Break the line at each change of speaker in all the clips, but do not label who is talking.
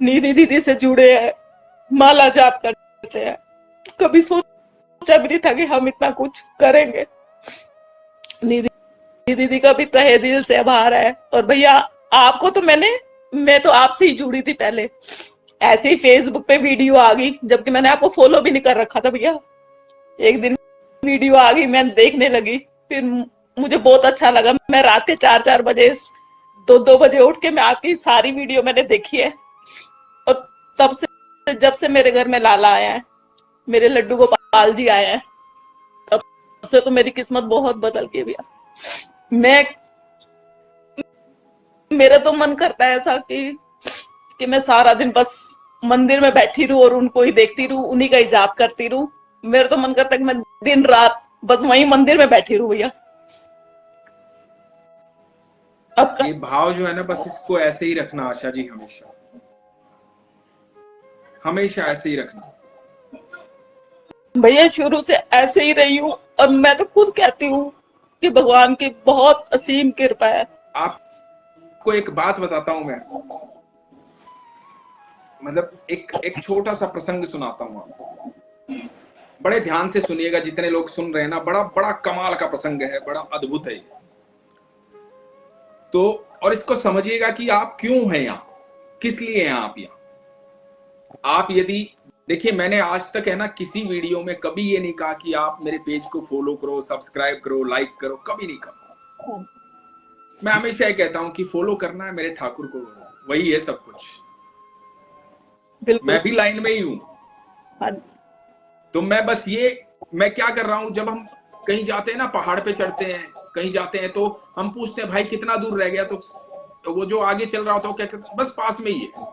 निधि दीदी से जुड़े हैं, माला जाप करते हैं। कभी सोचा भी नहीं था कि हम इतना कुछ करेंगे। निधि दीदी का भी तहे दिल से आभार है। और भैया आपको तो मैं तो आपसे ही जुड़ी थी पहले, ऐसे ही फेसबुक पे वीडियो आ गई, जबकि मैंने आपको फॉलो भी नहीं कर रखा था भैया। एक दिन वीडियो आ गई, मैं देखने लगी, फिर मुझे बहुत अच्छा लगा। मैं रात के 4-4 बजे, 2-2 बजे उठ के मैं आपकी सारी वीडियो मैंने देखी है। और तब से, जब से मेरे घर में लाला आया है, मेरे लड्डू गोपाल जी आए हैं, तब से तो मेरी किस्मत बहुत बदल गई भैया। मैं मेरा तो मन करता है ऐसा कि मैं सारा दिन बस मंदिर में बैठी रहूं और उनको ही देखती रहूं, उन्हीं का ही जाप करती रहूं। मेरा तो मन करता है कि मैं दिन रात बस वहीं मंदिर में बैठी रहूं भैया। अब
ये भाव जो है ना, बस इसको ऐसे ही रखना आशा जी, हमेशा हमेशा ऐसे ही रखना।
भैया शुरू से ऐसे ही रही हूँ, और मैं तो खुद कहती हूँ कि भगवान की बहुत असीम कृपा है।
आपको एक बात बताता हूं मैं, मतलब एक एक छोटा सा प्रसंग सुनाता हूं आपको, बड़े ध्यान से सुनिएगा जितने लोग सुन रहे हैं ना। बड़ा बड़ा कमाल का प्रसंग है, बड़ा अद्भुत है। तो और इसको समझिएगा कि आप क्यों हैं यहाँ, किस लिए हैं आप यहाँ। आप यदि देखिए, मैंने आज तक है ना किसी वीडियो में कभी ये नहीं कहा कि आप मेरे पेज को फॉलो करो, सब्सक्राइब करो, लाइक करो, कभी नहीं कहा। मैं हमेशा ये कहता हूं कि फॉलो करना है मेरे ठाकुर को, वही है सब कुछ।
बिल्कुल।
मैं भी लाइन में ही हूं।
हाँ।
तो मैं क्या कर रहा हूं, जब हम कहीं जाते हैं ना, पहाड़ पे चढ़ते हैं, कहीं जाते हैं, तो हम पूछते हैं भाई कितना दूर रह गया, तो वो जो आगे चल रहा होता है वो क्या कहता है, बस पास में ही है।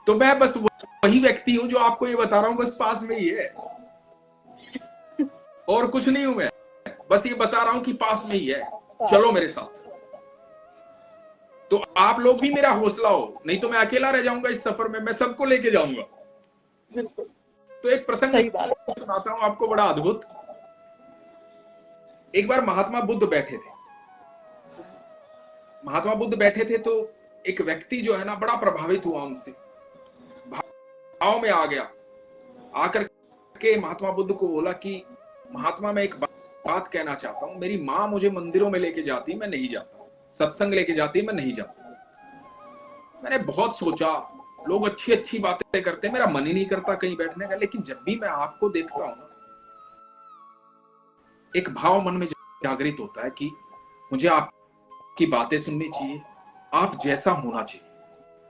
तो मैं बस वही व्यक्ति हूं जो आपको ये बता रहा हूं, बस पास में ही है, और कुछ नहीं हूं मैं। बस ये बता रहा हूं कि पास में ही है, चलो मेरे साथ। तो आप लोग भी मेरा हौसला हो, नहीं तो मैं अकेला रह जाऊंगा इस सफर में, मैं सबको लेके जाऊंगा।
बिल्कुल
तो एक प्रसंग
सही बात है।
सुनाता हूं आपको, बड़ा अद्भुत। एक बार महात्मा बुद्ध बैठे थे। महात्मा बुद्ध बैठे थे, तो एक व्यक्ति जो है ना बड़ा प्रभावित हुआ उनसे, भाव में आ गया। आकर के महात्मा बुद्ध को बोला कि महात्मा, मैं एक बात कहना चाहता हूं। मेरी माँ मुझे मंदिरों में लेके जाती, मैं नहीं जाता, सत्संग लेके जाती, मैं नहीं जाता। मैंने बहुत सोचा, लोग अच्छी अच्छी बातें करते हैं, मेरा मन ही नहीं करता कहीं बैठने का। लेकिन जब भी मैं आपको देखता हूं, एक भाव मन में जागृत होता है कि मुझे आपकी बातें सुननी चाहिए, आप जैसा होना चाहिए,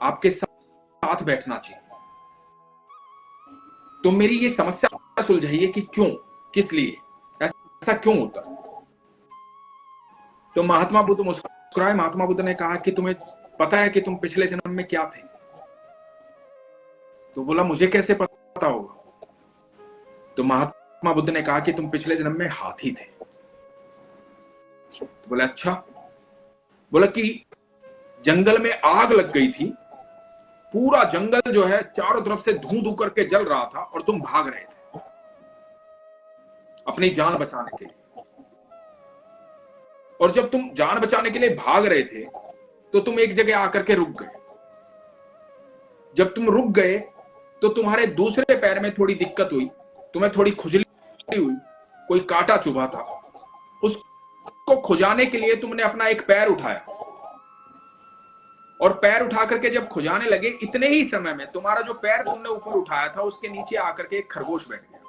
आपके साथ बैठना चाहिए। तो मेरी ये समस्या सुलझाइए कि क्यों, किस लिए ऐसा क्यों होता है। तो महात्मा बुद्ध मुस्कुराए। महात्मा बुद्ध ने कहा कि तुम्हें पता है कि तुम पिछले जन्म में क्या थे? तो बोला, मुझे कैसे पता होगा? तो महात्मा बुद्ध ने कहा कि तुम पिछले जन्म में हाथी थे। तो बोला, अच्छा। बोला कि जंगल में आग लग गई थी, पूरा जंगल जो है चारों तरफ से धू धू करके जल रहा था, और तुम भाग रहे थे अपनी जान बचाने के लिए। और जब तुम जान बचाने के लिए भाग रहे थे, तो तुम एक जगह आकर के रुक गए। जब तुम रुक गए, तो तुम्हारे दूसरे पैर में थोड़ी दिक्कत हुई, तुम्हें थोड़ी खुजली हुई, कोई कांटा चुभा था। उसको खुजाने के लिए तुमने अपना एक पैर उठाया, और पैर उठा करके जब खुजाने लगे, इतने ही समय में तुम्हारा जो पैर तुमने ऊपर उठाया था, उसके नीचे आकर के एक खरगोश बैठ गया।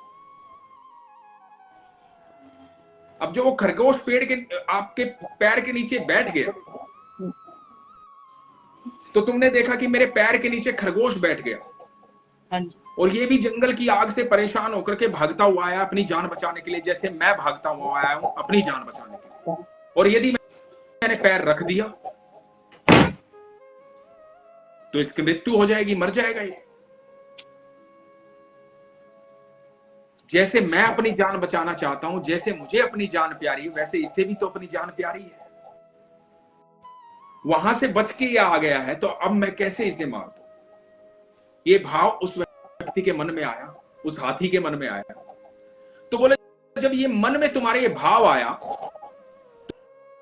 अब जो वो खरगोश पेड़ के आपके पैर के नीचे बैठ गया, तो तुमने देखा कि मेरे पैर के नीचे खरगोश बैठ गया,
हाँ जी।
और ये भी जंगल की आग से परेशान होकर के भागता हुआ आया अपनी जान बचाने के लिए, जैसे मैं भागता हुआ आया हूं अपनी जान बचाने के लिए। और यदि मैंने पैर रख दिया, तो इसकी मृत्यु हो जाएगी, मर जाएगा ये। जैसे मैं अपनी जान बचाना चाहता हूं, जैसे मुझे अपनी जान प्यारी है, वैसे इससे भी तो अपनी जान प्यारी है। वहां से बच के ये आ गया है, तो अब मैं कैसे इसे मार दूं? ये भाव उस व्यक्ति के मन में आया, उस हाथी के मन में आया। तो बोले, जब ये मन में तुम्हारे ये भाव आया,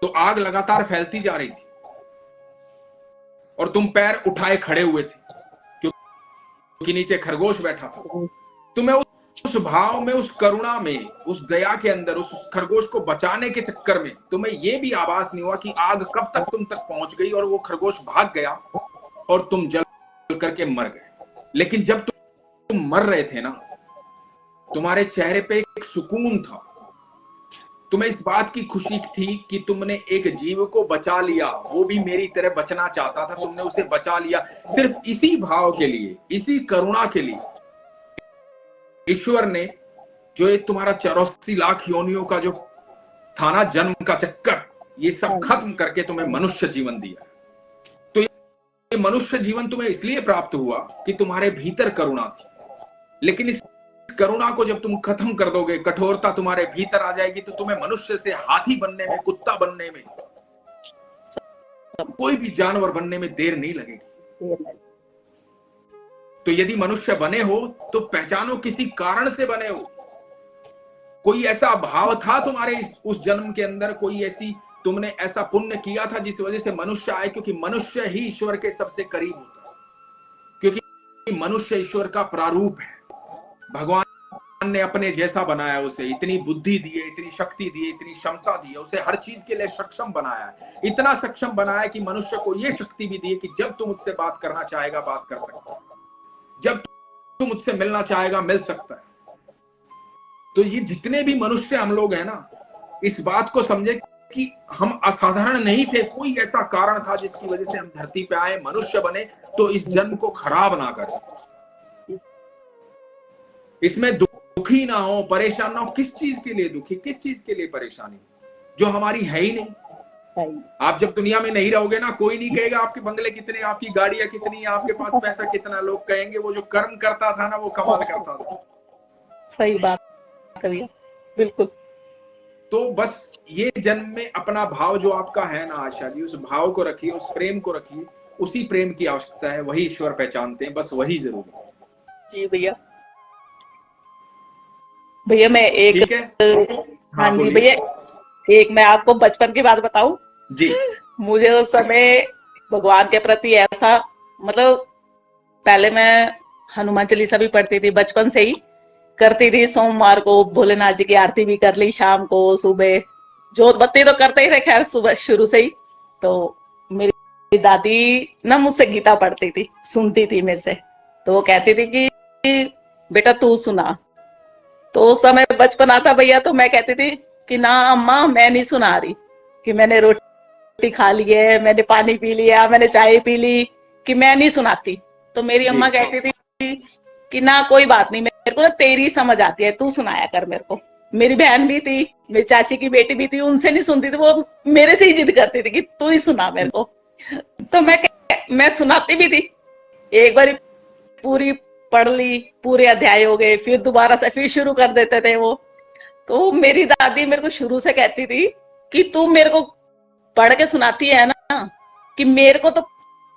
तो आग लगातार फैलती जा रही थी, और तुम पैर उठाए खड़े हुए थे, कि नीचे खरगोश बैठा था, तुम्हें उस भाव में, उस करुणा में, उस दया के अंदर उस खरगोश को बचाने के चक्कर में तुम्हें यह भी आभास नहीं हुआ कि आग कब तक तुम तक पहुंच गई और वो खरगोश भाग गया और तुम जल करके मर गए। लेकिन जब तुम मर रहे थे ना, तुम्हारे चेहरे पे एक सुकून था, तुम्हें इस बात की खुशी थी कि तुमने एक जीव को बचा लिया, वो भी मेरी तरह बचना चाहता था, तुमने उसे बचा लिया। सिर्फ इसी भाव के लिए, इसी करुणा के लिए ईश्वर ने जो ये तुम्हारा 84 लाख योनियों का जो था ना जन्म का चक्कर, ये सब खत्म करके तुम्हें मनुष्य जीवन दिया। तो ये मनुष्य जीवन तुम्हें इसलिए प्राप्त हुआ कि तुम्हारे भीतर करुणा थी। लेकिन इस करुणा को जब तुम खत्म कर दोगे, कठोरता तुम्हारे भीतर आ जाएगी, तो तुम्हें मनुष्य से हाथी बनने में, कुत्ता बनने में, कोई भी जानवर बनने में देर नहीं लगेगी। तो यदि मनुष्य बने हो तो पहचानो किसी कारण से बने हो। कोई ऐसा भाव था तुम्हारे उस जन्म के अंदर, कोई ऐसी तुमने ऐसा पुण्य किया था जिस वजह से मनुष्य आए, क्योंकि मनुष्य ही ईश्वर के सबसे करीब होता है, क्योंकि मनुष्य ईश्वर का प्रारूप है। भगवान ने अपने जैसा बनाया, उसे इतनी बुद्धि दी है, इतनी शक्ति दी है, इतनी क्षमता दी है, उसे हर चीज के लिए सक्षम बनाया है। इतना सक्षम बनाया कि मनुष्य को यह शक्ति भी दी है कि जब तुम मुझसे बात करना चाहेगा बात कर सकता है, जब तुम मुझसे मिलना चाहेगा मिल सकता है। तो ये जितने भी मनुष्य हम लोग हैं ना, इस बात को समझे कि हम असाधारण नहीं थे, कोई ऐसा कारण था जिसकी वजह से हम धरती पे आए, मनुष्य बने। तो इस जन्म को खराब ना करें, इसमें दुखी ना हो, परेशान ना हो। किस चीज के लिए दुखी, किस चीज के लिए परेशानी जो हमारी है ही नहीं। आप जब दुनिया में नहीं रहोगे ना, कोई नहीं कहेगा आपके बंगले कितने, आपकी गाड़ियां कितनी, आपके पास पैसा कितना। लोग कहेंगे वो जो कर्म करता था ना वो कमाल करता था।
सही बात है, बिल्कुल।
तो बस ये जन्म में अपना भाव जो आपका है ना आशा जी, उस भाव को रखिए, उस प्रेम को रखिए। उसी प्रेम की आवश्यकता है, वही ईश्वर पहचानते हैं, बस वही जरूरी है।
जी भैया। भैया मैं एक,
ठीक है,
हाँ जी भैया, एक मैं आपको बचपन की बात बताऊं
जी।
मुझे उस समय भगवान के प्रति ऐसा, मतलब पहले मैं हनुमान चालीसा भी पढ़ती थी, बचपन से ही करती थी। सोमवार को भोलेनाथ जी की आरती भी कर ली, शाम को, सुबह जोत बत्ती तो करते ही थे, खैर सुबह शुरू से ही। तो मेरी दादी ना मुझसे गीता पढ़ती थी, सुनती थी मेरे से, तो वो कहती थी कि बेटा तू सुना। तो उस समय बचपन आता भैया, तो मैं कहती थी कि ना अम्मा मैं नहीं सुना रही, कि मैंने रोटी खा ली है, मैंने पानी पी लिया, मैंने चाय पी ली, कि मैं नहीं सुनाती। तो मेरी अम्मा कहती थी कि ना कोई बात नहीं, मेरे को ना तेरी समझ आती है, तू सुनाया कर मेरे को। मेरी बहन भी थी, मेरी चाची की बेटी भी थी, उनसे नहीं सुनती थी, वो मेरे से ही जिद करती थी कि तू ही सुना मेरे को। तो मैं सुनाती भी थी। एक बार पूरी पढ़ ली, पूरे अध्याय हो गए, फिर दोबारा से फिर शुरू कर देते थे वो। तो मेरी दादी मेरे को शुरू से कहती थी कि तू मेरे को पढ़ के सुनाती है ना, कि मेरे को तो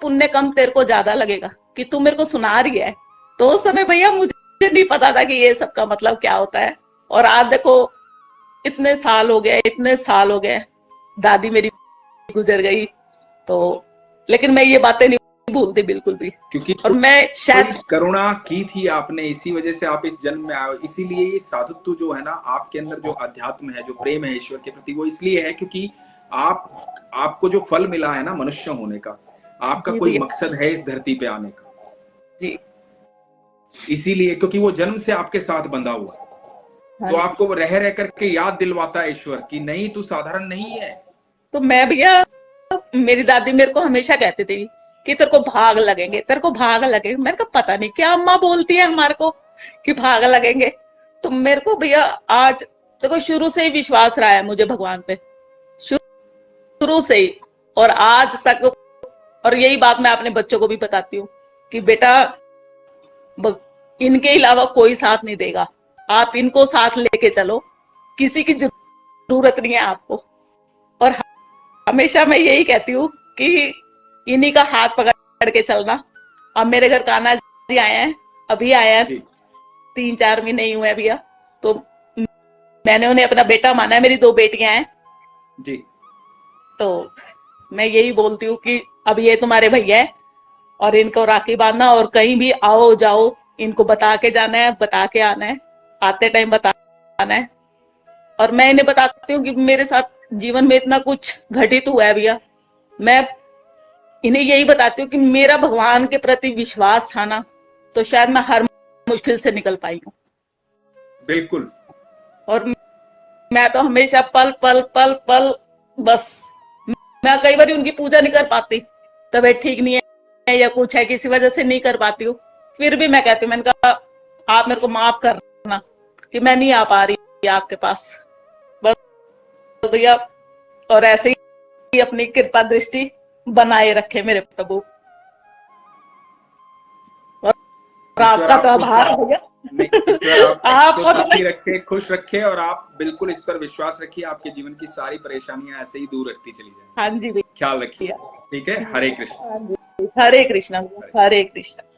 पुण्य कम, तेरे को ज्यादा लगेगा कि तू मेरे को सुना रही है। तो उस समय भैया मुझे नहीं पता था कि ये सब का मतलब क्या होता है। और आज देखो इतने साल हो गए, इतने साल हो गए, दादी मेरी गुजर गई, तो लेकिन मैं ये बातें नहीं भूलती बिल्कुल भी।
क्योंकि
और मैं शायद
करुणा की थी आपने, इसी वजह से आप इस जन्म में आए। इसीलिए ये साधुत्व जो है ना आपके अंदर, जो अध्यात्म है, जो प्रेम है ईश्वर के प्रति, वो इसलिए है क्योंकि आपको जो फल मिला है ना मनुष्य होने का, आपका कोई मकसद है इस धरती पे आने का
जी,
इसीलिए, क्योंकि वो जन्म से आपके साथ बंधा हुआ है। तो आपको रह रह करके याद दिलवाता है ईश्वर कि नहीं तू साधारण नहीं है।
तो मैं भैया, मेरी दादी मेरे को हमेशा कहती थी कि तेरे को भाग लगेंगे, तेरे को भाग लगेंगे। मेरे को पता नहीं क्या अम्मा बोलती है हमारे को कि भाग लगेंगे। तो मेरे को भैया आज देखो शुरू से ही विश्वास रहा है मुझे भगवान पे, शुरू से ही और आज तक। और यही बात मैं अपने बच्चों को भी बताती हूँ कि बेटा इनके अलावा कोई साथ नहीं देगा, आप इनको साथ लेके चलो, किसी की जरूरत नहीं है आपको। और हमेशा मैं यही कहती हूँ कि इन्हीं का हाथ पकड़ के चलना। अब मेरे घर कान्हा जी आए हैं, अभी आया है, 3-4 महीने नहीं हुए भैया, तो मैंने उन्हें अपना बेटा माना है। मेरी 2 बेटियां हैं जी। तो मैं यही बोलती हूँ कि अब ये तुम्हारे भैया है और इनको राखी बांधना, और कहीं भी आओ जाओ इनको बता के जाना है, बता के आना है, आते टाइम बताना है। और मैं इन्हें बताती हूँ कि मेरे साथ जीवन में इतना कुछ घटित हुआ है भैया, मैं इन्हें यही बताती हूँ कि मेरा भगवान के प्रति विश्वास था ना, तो शायद मैं हर मुश्किल से निकल पाई हूँ।
बिल्कुल।
और मैं तो हमेशा पल पल पल पल बस, मैं कई बार उनकी पूजा नहीं कर पाती, तबीयत ठीक नहीं है या कुछ है, किसी वजह से नहीं कर पाती हूँ, फिर भी मैं कहती हूँ, मैंने कहा आप मेरे को माफ करना कि मैं नहीं आ पा रही आपके पास, बस भैया। और ऐसे ही अपनी कृपा दृष्टि बनाए रखे मेरे प्रभु, और
ईश्वर
आपका तो
आपको
आभार है भैया।
ईश्वर आपको
आपको
सुखी रखे, खुश रखे, और आप बिल्कुल इस पर विश्वास रखिए, आपके जीवन की सारी परेशानियां ऐसे ही दूर रखती चली जाए।
हाँ जी भैया,
ख्याल रखिए। ठीक है। हरे कृष्ण।
हरे कृष्णा, हरे कृष्णा।